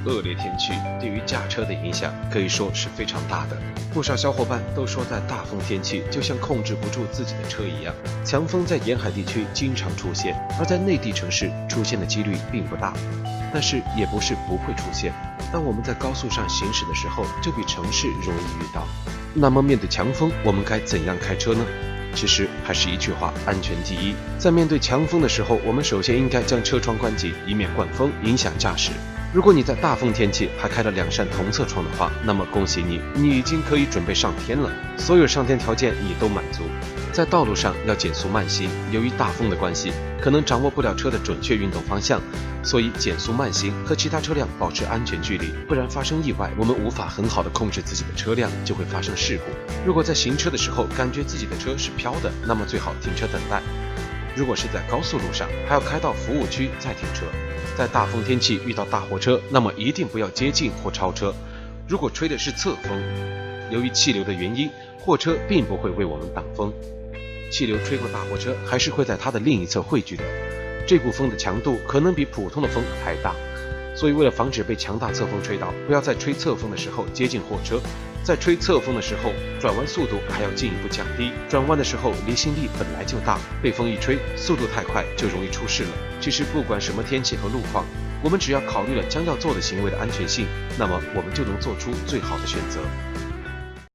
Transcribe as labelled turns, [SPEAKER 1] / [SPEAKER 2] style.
[SPEAKER 1] 恶劣天气对于驾车的影响可以说是非常大的。不少小伙伴都说，在大风天气就像控制不住自己的车一样。强风在沿海地区经常出现，而在内地城市出现的几率并不大，但是也不是不会出现。当我们在高速上行驶的时候，就比城市容易遇到。那么面对强风，我们该怎样开车呢？其实还是一句话，安全第一。在面对强风的时候，我们首先应该将车窗关紧，以免灌风影响驾驶。如果你在大风天气还开了2扇同侧窗的话，那么恭喜你，你已经可以准备上天了，所有上天条件你都满足。在道路上要减速慢行，由于大风的关系，可能掌握不了车的准确运动方向，所以减速慢行，和其他车辆保持安全距离，不然发生意外，我们无法很好的控制自己的车辆，就会发生事故。如果在行车的时候感觉自己的车是飘的，那么最好停车等待。如果是在高速路上，还要开到服务区再停车。在大风天气遇到大货车，那么一定不要接近或超车。如果吹的是侧风，由于气流的原因，货车并不会为我们挡风，气流吹过大货车还是会在它的另一侧汇聚的。这股风的强度可能比普通的风还大，所以为了防止被强大侧风吹倒，不要在吹侧风的时候接近货车。在吹侧风的时候，转弯速度还要进一步降低。转弯的时候离心力本来就大，被风一吹，速度太快就容易出事了。其实不管什么天气和路况，我们只要考虑了将要做的行为的安全性，那么我们就能做出最好的选择。